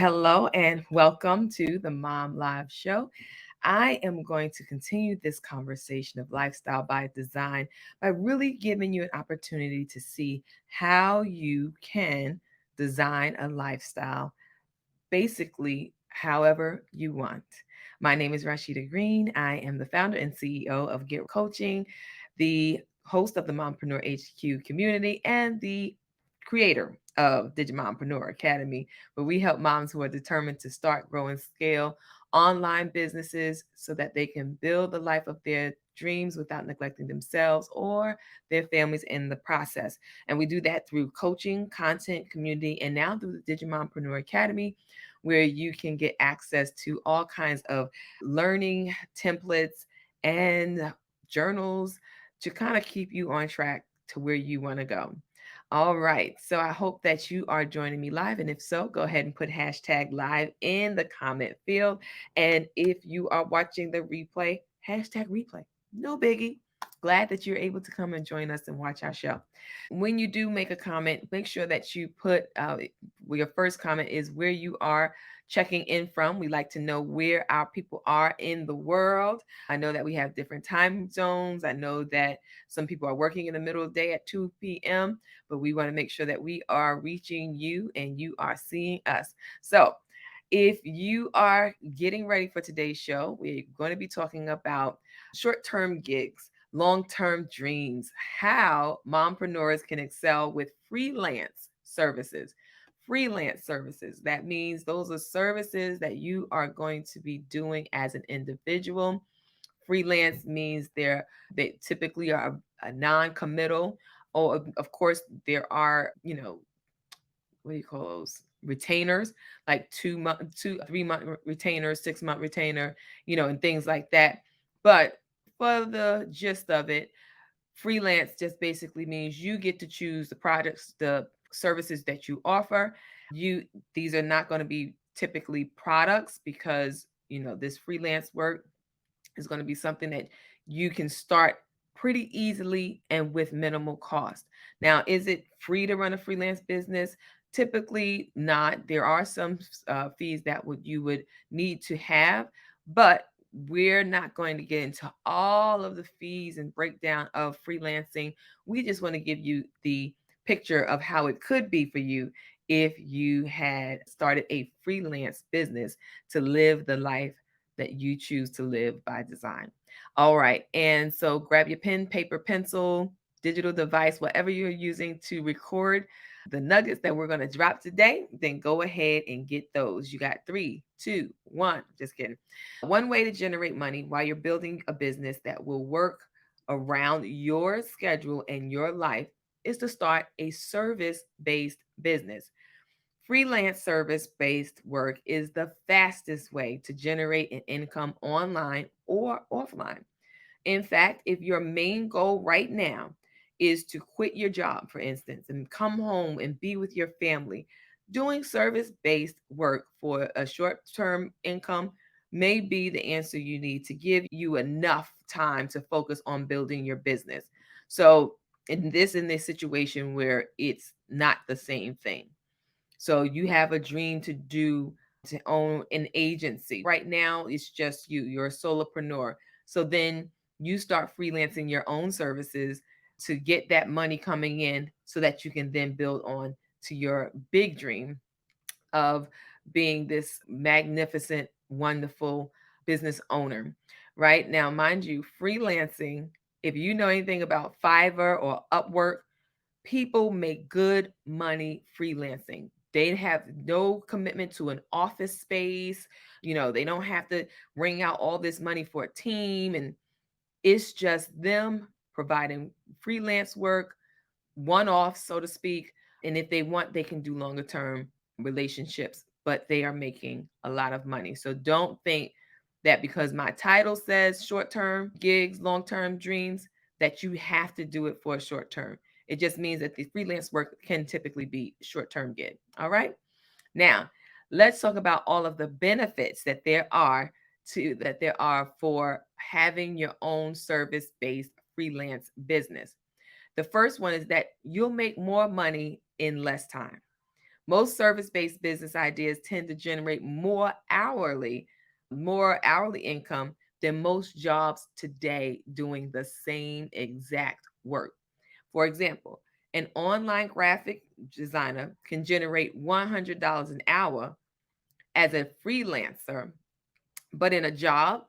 Hello and welcome to the Mom Live Show. I am going to continue this conversation of lifestyle by design by really giving you an opportunity to see how you can design a lifestyle basically however you want. My name is Rashida Green. I am the founder and CEO of Get Coaching, the host of the Mompreneur HQ community, and the creator of Digimompreneur Academy, where we help moms who are determined to start, grow, and scale online businesses so that they can build the life of their dreams without neglecting themselves or their families in the process. And we do that through coaching, content, community, and now through the Digimompreneur Academy, where you can get access to all kinds of learning templates and journals to kind of keep you on track to where you want to go. All right. So I hope that you are joining me live. And if so, go ahead and put hashtag live in the comment field. And if you are watching the replay, hashtag replay. No biggie. Glad that you're able to come and join us and watch our show. When you do make a comment, make sure that you put your first comment is where you are checking in from. We like to know where our people are in the world. I know that we have different time zones. I know that some people are working in the middle of the day at 2 p.m., but we want to make sure that we are reaching you and you are seeing us. So, if you are getting ready for today's show, we're going to be talking about short term gigs, long term dreams, how mompreneurs can excel with freelance services. Freelance services. That means those are services that you are going to be doing as an individual. Freelance means they typically are a non-committal, or of course there are, what do you call those, retainers, like 2 month, 3 month retainer, 6 month retainer, and things like that. But for the gist of it, freelance just basically means you get to choose the products, the services that you offer. These are not going to be typically products, because this freelance work is going to be something that you can start pretty easily and with minimal cost. Now, is it free to run a freelance business? Typically not. There are some fees that you would need to have, but we're not going to get into all of the fees and breakdown of freelancing. We just want to give you the picture of how it could be for you if you had started a freelance business to live the life that you choose to live by design. All right. And so grab your pen, paper, pencil, digital device, whatever you're using to record the nuggets that we're going to drop today. Then go ahead and get those. You got 3, 2, 1. Just kidding. One way to generate money while you're building a business that will work around your schedule and your life is to start a service based business. Freelance service based work is the fastest way to generate an income online or offline. In fact, if your main goal right now is to quit your job, for instance, and come home and be with your family, doing service based work for a short term income may be the answer you need to give you enough time to focus on building your business. So, in this situation where it's not the same thing. So you have a dream to own an agency. Right now, it's just you're a solopreneur. So then you start freelancing your own services to get that money coming in so that you can then build on to your big dream of being this magnificent, wonderful business owner. Right now, mind you, freelancing, if you know anything about Fiverr or Upwork, people make good money freelancing. They have no commitment to an office space. They don't have to wring out all this money for a team. And it's just them providing freelance work, one off, so to speak. And if they want, they can do longer term relationships, but they are making a lot of money. So don't think that because my title says short term gigs, long term dreams, that you have to do it for a short term. It just means that the freelance work can typically be short term gig. All right. Now, let's talk about all of the benefits that there are for having your own service-based freelance business. The first one is that you'll make more money in less time. Most service-based business ideas tend to generate more hourly income than most jobs today doing the same exact work. For example, an online graphic designer can generate $100 an hour as a freelancer, but in a job,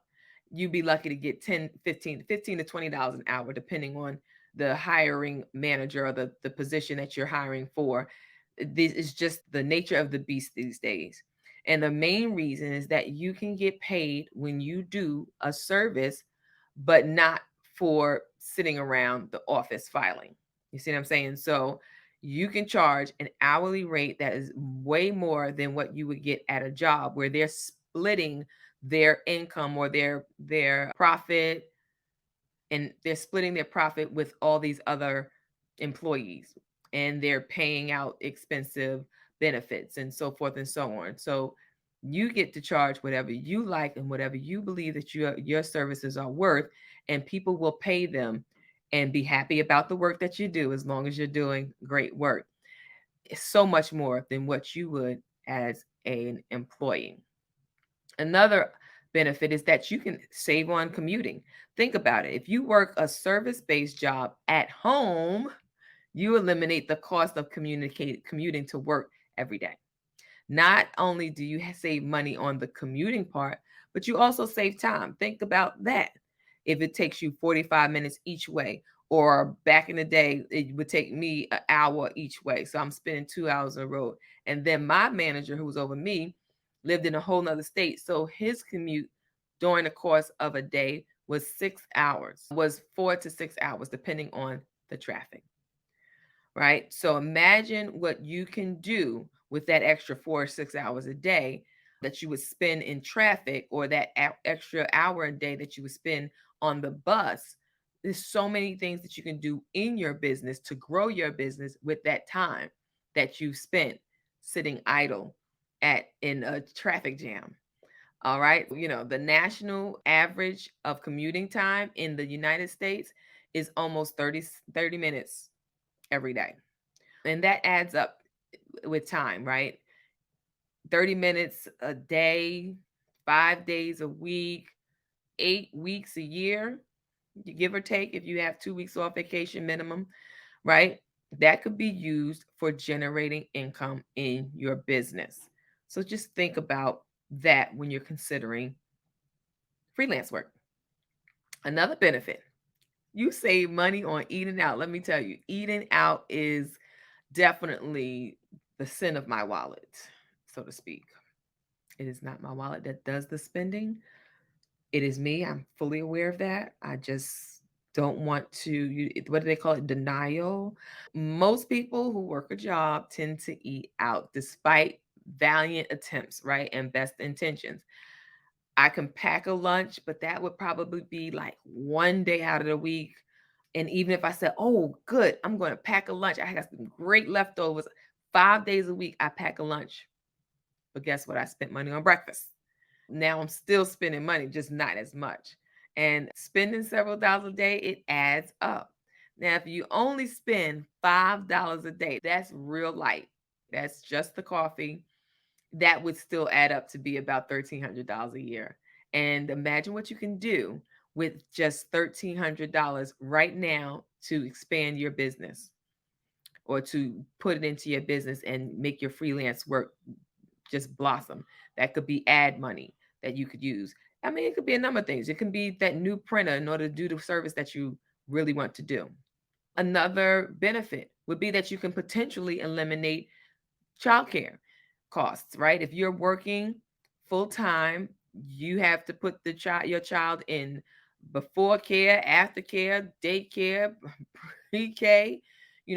you'd be lucky to get 10, 15 to $20 an hour, depending on the hiring manager or the position that you're hiring for. This is just the nature of the beast these days. And the main reason is that you can get paid when you do a service, but not for sitting around the office filing. You see what I'm saying? So you can charge an hourly rate that is way more than what you would get at a job where they're splitting their income or their profit, and they're splitting their profit with all these other employees, and they're paying out expensive benefits and so forth and so on. So you get to charge whatever you like and whatever you believe that your services are worth, and people will pay them and be happy about the work that you do as long as you're doing great work. It's so much more than what you would as an employee. Another benefit is that you can save on commuting. Think about it. If you work a service-based job at home, you eliminate the cost of commuting to work every day. Not only do you save money on the commuting part, but you also save time. Think about that. If it takes you 45 minutes each way, or back in the day, it would take me an hour each way. So I'm spending 2 hours on the road. And then my manager, who was over me, lived in a whole nother state. So his commute during the course of a day was 6 hours, was 4 to 6 hours, depending on the traffic, right? So imagine what you can do with that extra 4 or 6 hours a day that you would spend in traffic, or that extra hour a day that you would spend on the bus. There's so many things that you can do in your business to grow your business with that time that you spent sitting idle at in a traffic jam. All right. The national average of commuting time in the United States is almost 30 minutes every day. And that adds up with time, right? 30 minutes a day, 5 days a week, 8 weeks a year, you give or take, if you have 2 weeks off vacation minimum, right? That could be used for generating income in your business. So just think about that when you're considering freelance work. Another benefit, you save money on eating out. Let me tell you, eating out is definitely the sin of my wallet, so to speak. It is not my wallet that does the spending. It is me. I'm fully aware of that. I just don't want to, what do they call it? Denial. Most people who work a job tend to eat out despite valiant attempts, right? And best intentions. I can pack a lunch, but that would probably be like one day out of the week. And even if I said, oh, good, I'm going to pack a lunch, I got some great leftovers. 5 days a week, I pack a lunch. But guess what? I spent money on breakfast. Now I'm still spending money, just not as much. And spending several dollars a day, it adds up. Now, if you only spend $5 a day, that's real light. That's just the coffee. That would still add up to be about $1,300 a year. And imagine what you can do with just $1,300 right now to expand your business, or to put it into your business and make your freelance work just blossom. That could be ad money that you could use. I mean, it could be a number of things. It can be that new printer in order to do the service that you really want to do. Another benefit would be that you can potentially eliminate childcare costs, right? If you're working full time, you have to put your child in before care, after care, daycare, pre-K,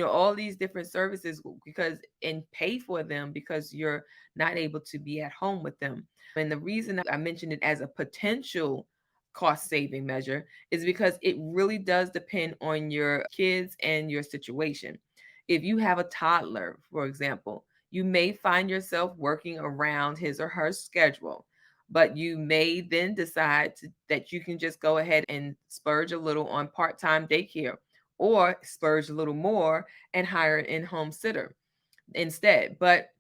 all these different services, because and pay for them because you're not able to be at home with them. And the reason I mentioned it as a potential cost saving measure is because it really does depend on your kids and your situation. If you have a toddler, for example, you may find yourself working around his or her schedule, but you may then decide that you can just go ahead and splurge a little on part-time daycare, or splurge a little more and hire an in-home sitter instead. But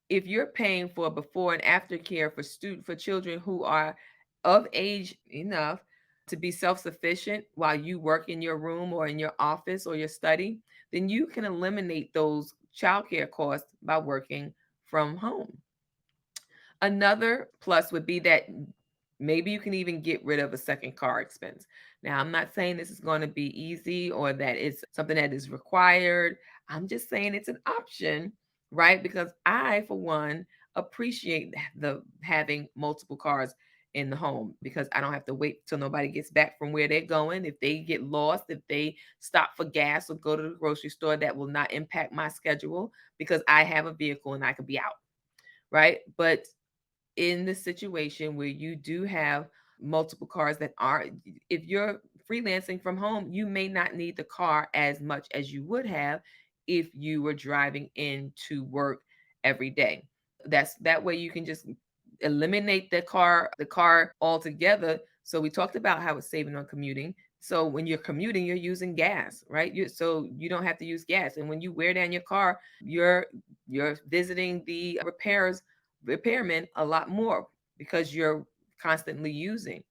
if you're paying for before and after care for children who are of age enough to be self-sufficient while you work in your room or in your office or your study, then you can eliminate those childcare costs by working from home. Another plus would be that maybe you can even get rid of a second car expense. Now, I'm not saying this is going to be easy or that it's something that is required. I'm just saying it's an option, right? Because I, for one, appreciate the having multiple cars in the home because I don't have to wait till nobody gets back from where they're going. If they get lost, if they stop for gas or go to the grocery store, that will not impact my schedule because I have a vehicle and I can be out, right? But in the situation where you do have multiple cars that are, if you're freelancing from home, you may not need the car as much as you would have if you were driving into work every day. That way you can just eliminate the car altogether. So we talked about how it's saving on commuting. So when you're commuting, you're using gas, right? So you don't have to use gas. And when you wear down your car, you're visiting the repairmen a lot more because you're constantly using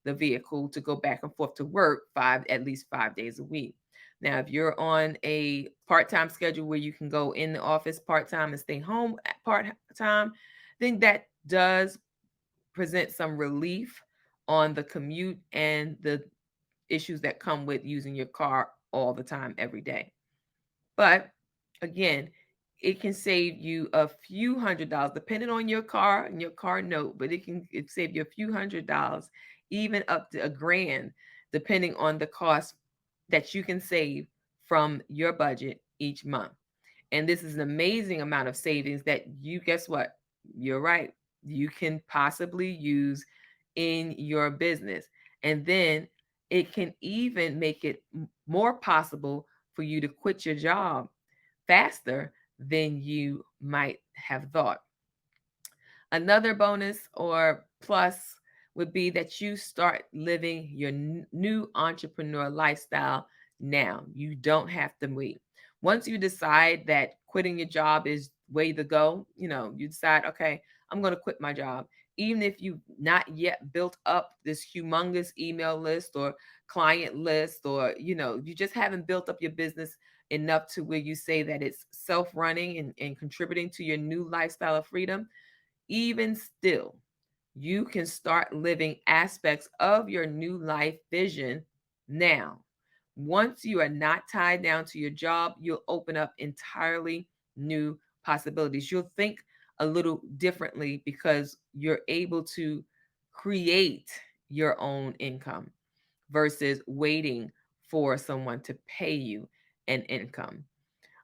the vehicle to go back and forth to work at least 5 days a week. Now, if you're on a part-time schedule where you can go in the office part-time and stay home part-time, then that does present some relief on the commute and the issues that come with using your car all the time every day. But again, it can save you a few $100s, depending on your car and your car note, but it save you a few $100s, even up to $1,000, depending on the cost that you can save from your budget each month. And this is an amazing amount of savings that guess what? You're right. You can possibly use in your business. And then it can even make it more possible for you to quit your job faster than you might have thought. Another bonus or plus would be that you start living your new entrepreneur lifestyle now. You don't have to wait. Once you decide that quitting your job is way to go, you decide, okay, I'm going to quit my job. Even if you've not yet built up this humongous email list or client list, or, you just haven't built up your business enough to where you say that it's self-running and contributing to your new lifestyle of freedom, even still, you can start living aspects of your new life vision now. Once you are not tied down to your job, you'll open up entirely new possibilities. You'll think a little differently because you're able to create your own income versus waiting for someone to pay you an income.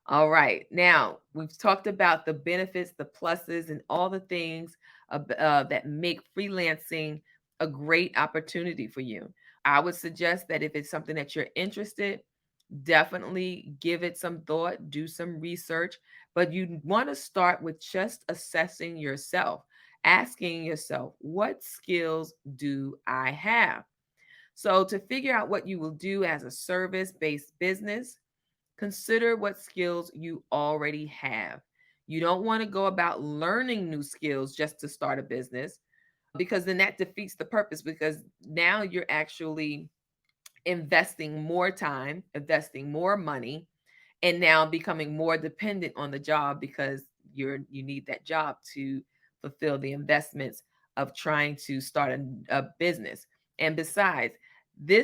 All right. Now, we've talked about the benefits, the pluses, and all the things that make freelancing a great opportunity for you. I would suggest that if it's something that you're interested, definitely give it some thought, do some research, but you want to start with just assessing yourself, asking yourself, what skills do I have? So, to figure out what you will do as a service based business, consider what skills you already have. You don't want to go about learning new skills just to start a business because then that defeats the purpose, because now you're actually investing more time, investing more money, and now becoming more dependent on the job because you need that job to fulfill the investments of trying to start a business. And besides,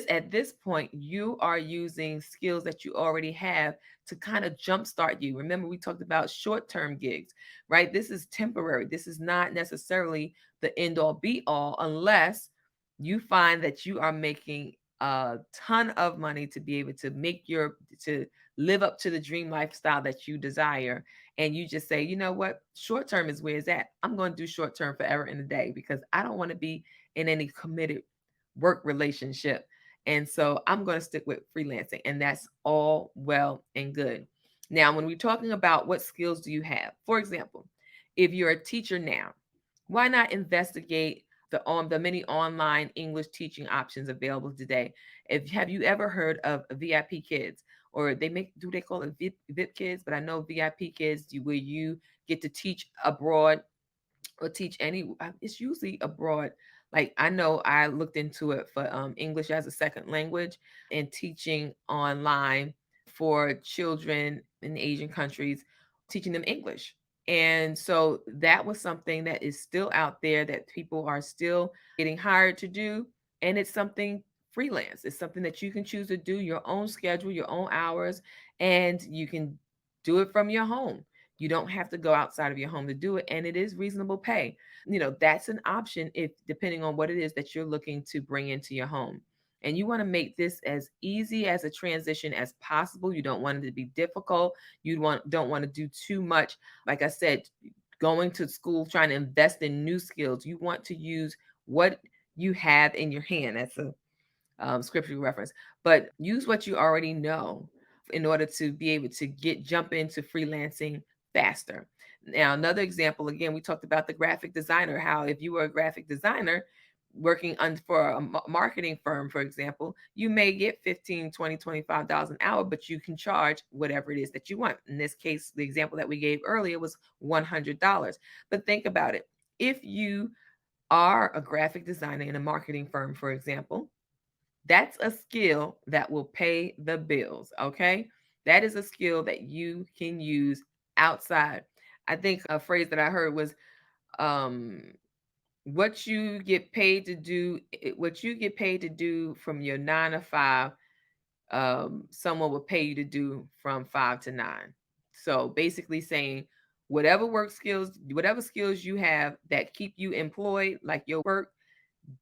at this point you are using skills that you already have to kind of jumpstart you. Remember, we talked about short-term gigs, right? This is temporary. This is not necessarily the end all be all unless you find that you are making a ton of money to be able to to live up to the dream lifestyle that you desire. And you just say, you know what, short term is where it's at. I'm going to do short term forever and a day because I don't want to be in any committed work relationship. And so I'm going to stick with freelancing, and that's all well and good. Now, when we're talking about what skills do you have, for example, if you're a teacher now, why not investigate the many online English teaching options available today? Have you ever heard of VIP Kids or they call it VIP kids, but I know VIP kids, where you get to teach abroad or teach it's usually abroad. Like, I know I looked into it for English as a second language and teaching online for children in Asian countries, teaching them English. And so that was something that is still out there that people are still getting hired to do. And it's something freelance. It's something that you can choose to do your own schedule, your own hours, and you can do it from your home. You don't have to go outside of your home to do it, and it is reasonable pay. That's an option, if depending on what it is that you're looking to bring into your home. And you want to make this as easy as a transition as possible. You don't want it to be difficult. Don't want to do too much. Like I said, going to school, trying to invest in new skills. You want to use what you have in your hand. That's a scripture reference, but use what you already know in order to be able to jump into freelancing faster. Now, another example, again, we talked about the graphic designer, how if you were a graphic designer working for a marketing firm, for example, you may get 15, 20, $25 an hour, but you can charge whatever it is that you want. In this case, the example that we gave earlier was $100. But think about it. If you are a graphic designer in a marketing firm, for example, that's a skill that will pay the bills, okay? That is a skill that you can use outside. I think a phrase that I heard was, um, what you get paid to do, what you get paid to do from your 9 to 5, someone will pay you to do from 5 to 9. So basically saying, whatever skills you have that keep you employed, like your work,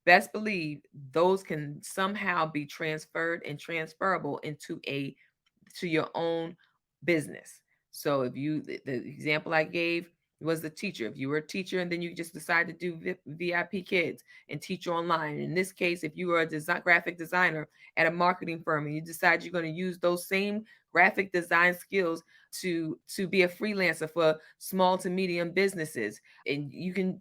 best believe those can somehow be transferred and transferable to your own business. So if the example I gave was the teacher. If you were a teacher and then you just decide to do VIP kids and teach online. In this case, if you were a graphic designer at a marketing firm and you decide you're going to use those same graphic design skills to be a freelancer for small to medium businesses, and you can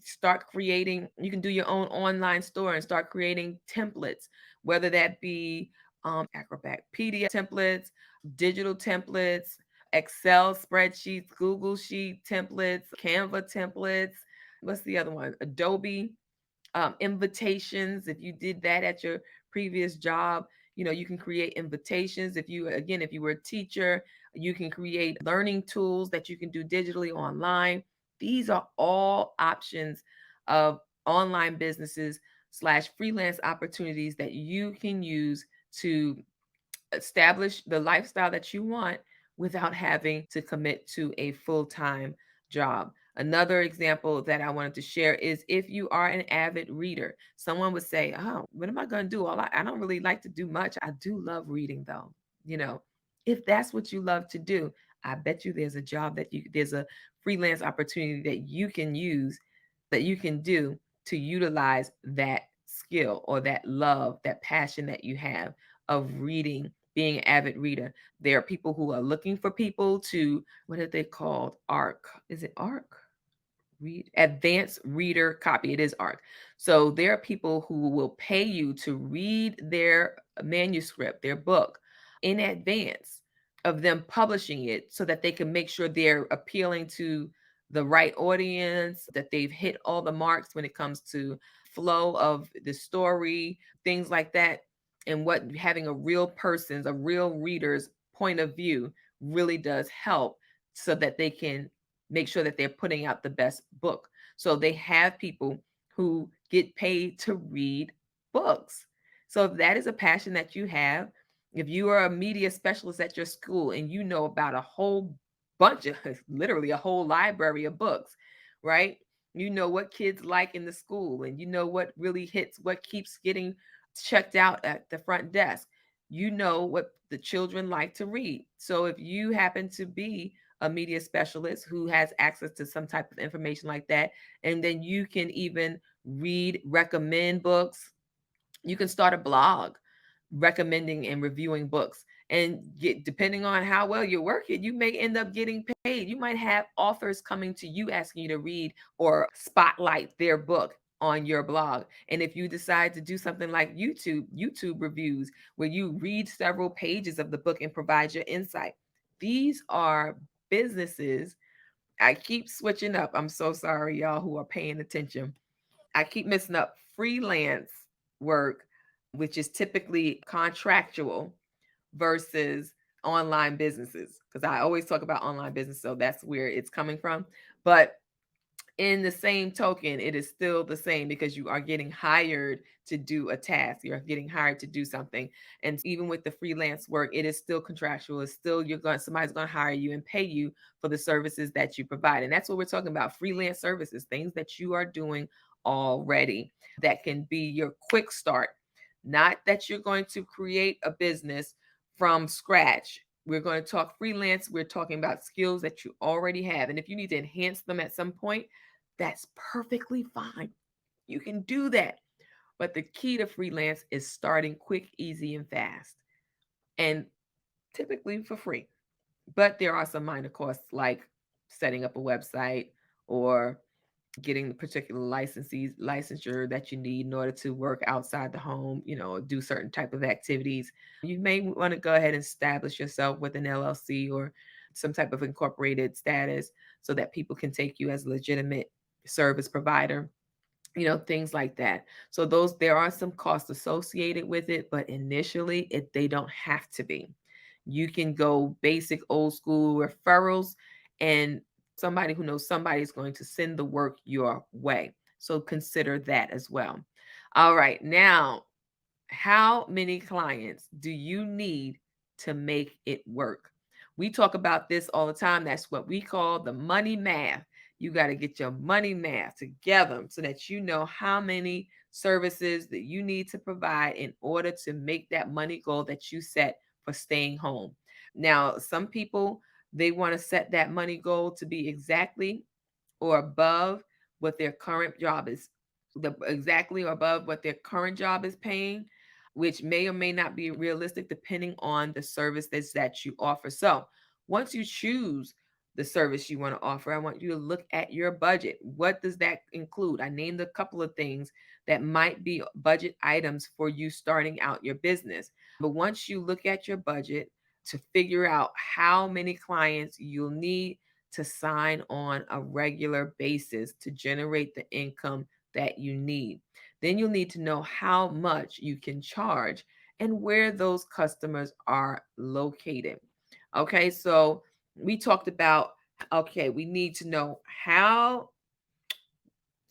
do your own online store and start creating templates, whether that be Acrobat PDF templates, digital templates, Excel spreadsheets, Google Sheet templates, Canva templates. What's the other one? Adobe invitations. If you did that at your previous job, you can create invitations. If you were a teacher, you can create learning tools that you can do digitally online. These are all options of online businesses slash freelance opportunities that you can use to establish the lifestyle that you want without having to commit to a full-time job. Another example that I wanted to share is, if you are an avid reader. Someone would say, "Oh, what am I going to do? I don't really like to do much. I do love reading, though." If that's what you love to do, I bet you there's a freelance opportunity that you can use, that you can do to utilize that skill or that love, that passion that you have of reading, being an avid reader. There are people who are looking for people to, what are they called? ARC. Is it ARC? Advanced reader copy. It is ARC. So there are people who will pay you to read their manuscript, their book, in advance of them publishing it, so that they can make sure they're appealing to the right audience, that they've hit all the marks when it comes to flow of the story, things like that. And what having a real reader's point of view really does help, so that they can make sure that they're putting out the best book. So they have people who get paid to read books. So if that is a passion that you have, if you are a media specialist at your school and you know about a whole bunch of, literally a whole library of books, right? You know what kids like in the school, and you know what really hits, what keeps getting checked out at the front desk. You know what the children like to read. So if you happen to be a media specialist who has access to some type of information like that, and then you can even recommend books. You can start a blog recommending and reviewing books, and depending on how well you're working, you may end up getting paid. You might have authors coming to you asking you to read or spotlight their book on your blog. And if you decide to do something like YouTube reviews, where you read several pages of the book and provide your insight, these are businesses. I keep switching up. I'm so sorry, y'all who are paying attention. I keep messing up. Freelance work, which is typically contractual, versus online businesses, because I always talk about online business, so that's where it's coming from. But in the same token, it is still the same, because you are getting hired to do a task. You're getting hired to do something. And even with the freelance work, it is still contractual. It's still, somebody's going to hire you and pay you for the services that you provide. And that's what we're talking about. Freelance services, things that you are doing already, that can be your quick start. Not that you're going to create a business from scratch. We're going to talk freelance. We're talking about skills that you already have. And if you need to enhance them at some point, that's perfectly fine. You can do that. But the key to freelance is starting quick, easy, and fast, and typically for free. But there are some minor costs, like setting up a website or getting the particular licensure that you need in order to work outside the home, do certain type of activities. You may want to go ahead and establish yourself with an LLC or some type of incorporated status, so that people can take you as a legitimate service provider, things like that. So there are some costs associated with it, but initially they don't have to be. You can go basic old school referrals, and somebody who knows somebody is going to send the work your way. So consider that as well. All right. Now, how many clients do you need to make it work? We talk about this all the time. That's what we call the money math. You got to get your money math together so that you know how many services that you need to provide in order to make that money goal that you set for staying home. Now, some people, they want to set that money goal to be exactly or above what their current job is, exactly or above what their current job is paying, which may or may not be realistic depending on the service that you offer. So once you choose the service you want to offer, I want you to look at your budget. What does that include? I named a couple of things that might be budget items for you starting out your business. But once you look at your budget to figure out how many clients you'll need to sign on a regular basis to generate the income that you need, then you'll need to know how much you can charge and where those customers are located. Okay, so we talked about, okay, we need to know how.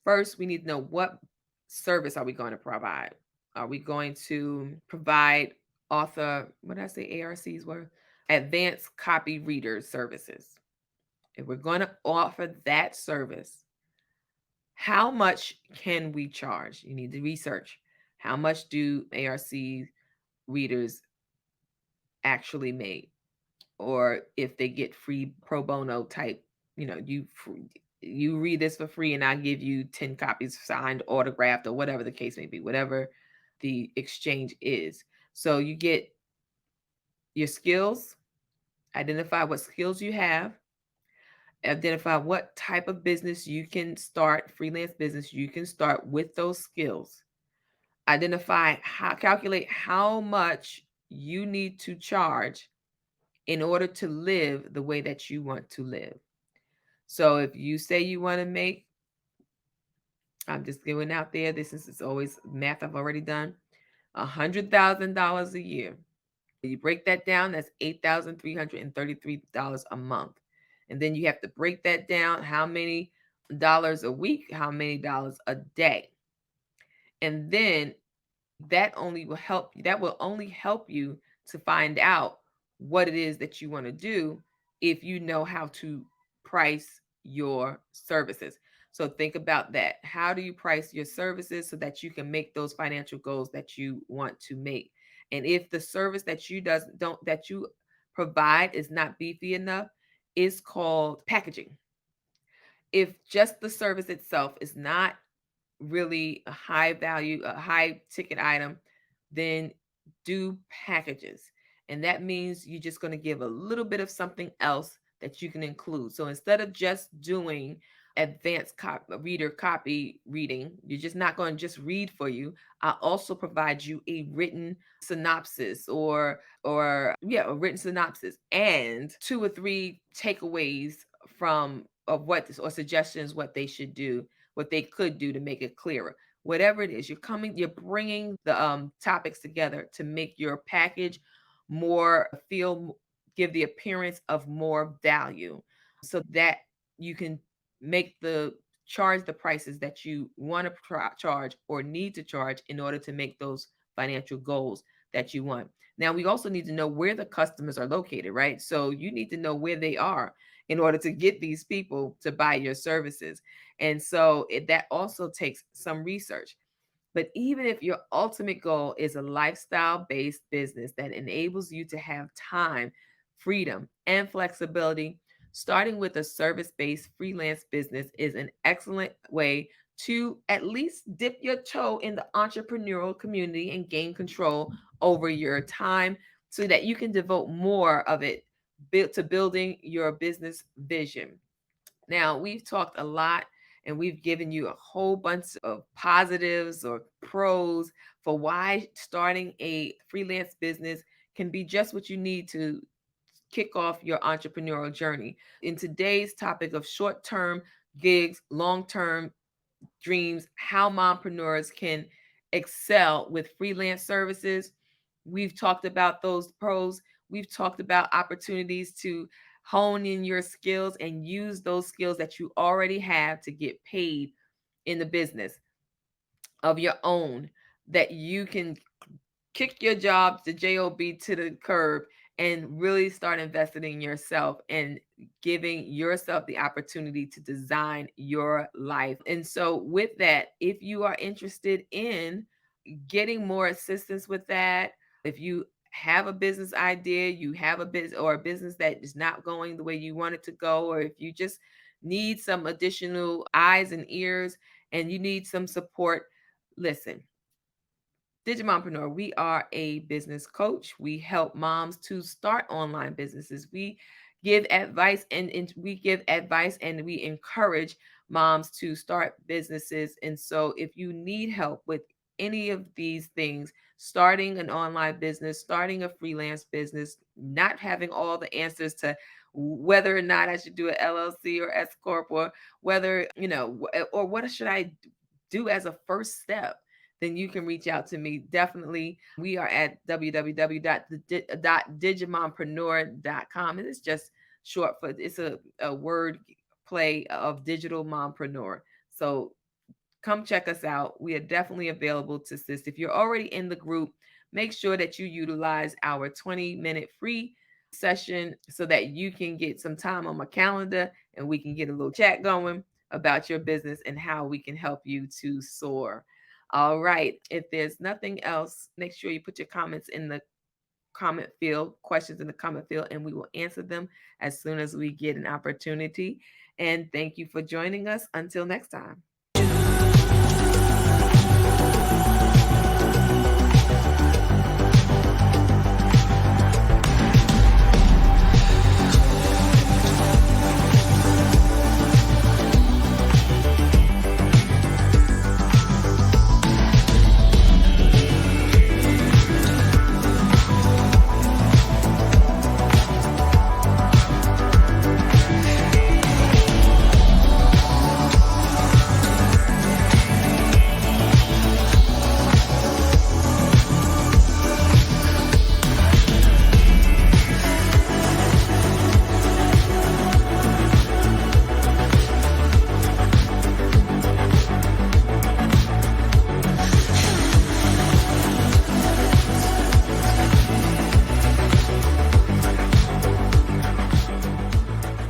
First, we need to know what service are we going to provide. Are we going to provide what did I say ARCs were? Advanced copy reader services. If we're going to offer that service, how much can we charge? You need to research. How much do ARC readers actually make? Or if they get free pro bono type, you read this for free and I give you 10 copies signed, autographed, or whatever the case may be, whatever the exchange is. So you get your skills, identify what skills you have, identify what type of business you can start, freelance business you can start with those skills. Calculate how much you need to charge in order to live the way that you want to live. So if you say you want to make, I'm just going out there, this is always math I've already done, $100,000 a year. You break that down, that's $8,333 a month. And then you have to break that down, how many dollars a week, how many dollars a day. And then that will only help you to find out what it is that you want to do if you know how to price your services. So think about that. How do you price your services so that you can make those financial goals that you want to make? And if the service that you provide is not beefy enough, it's called packaging. If just the service itself is not really a high value, a high ticket item, then do packages. And that means you're just going to give a little bit of something else that you can include. So instead of just doing advanced reader copy reading. You're just not going to just read for you. I also provide you a written synopsis, or yeah, a written synopsis and 2 or 3 takeaways from of what or suggestions what they should do, what they could do to make it clearer. Whatever it is, you're bringing the topics together to make your package more feel give the appearance of more value, so that you can make the charge the prices that you want to charge or need to charge in order to make those financial goals that you want. Now, we also need to know where the customers are located, right? So you need to know where they are in order to get these people to buy your services. And so that also takes some research. But even if your ultimate goal is a lifestyle based business that enables you to have time, freedom, and flexibility, starting with a service based freelance business is an excellent way to at least dip your toe in the entrepreneurial community and gain control over your time so that you can devote more of it to building your business vision. Now, we've talked a lot and we've given you a whole bunch of positives or pros for why starting a freelance business can be just what you need to kick off your entrepreneurial journey. In today's topic of short term gigs, long term dreams, how mompreneurs can excel with freelance services. We've talked about those pros. We've talked about opportunities to hone in your skills and use those skills that you already have to get paid in the business of your own, that you can kick your job, the job to the curb, and really start investing in yourself and giving yourself the opportunity to design your life. And so with that, if you are interested in getting more assistance with that, if you have a business idea, you have a business or a business that is not going the way you want it to go, or if you just need some additional eyes and ears and you need some support, listen, Digimompreneur, we are a business coach. We help moms to start online businesses. We give advice and we give advice and we encourage moms to start businesses. And so if you need help with any of these things, starting an online business, starting a freelance business, not having all the answers to whether or not I should do an LLC or S corp, or whether, or what should I do as a first step, then you can reach out to me. Definitely. We are at www.digimompreneur.com. And it's just short for, it's a word play of digital mompreneur. So come check us out. We are definitely available to assist. If you're already in the group, make sure that you utilize our 20-minute free session so that you can get some time on my calendar and we can get a little chat going about your business and how we can help you to soar. All right. If there's nothing else, make sure you put your comments in the comment field, questions in the comment field, and we will answer them as soon as we get an opportunity. And thank you for joining us. Until next time.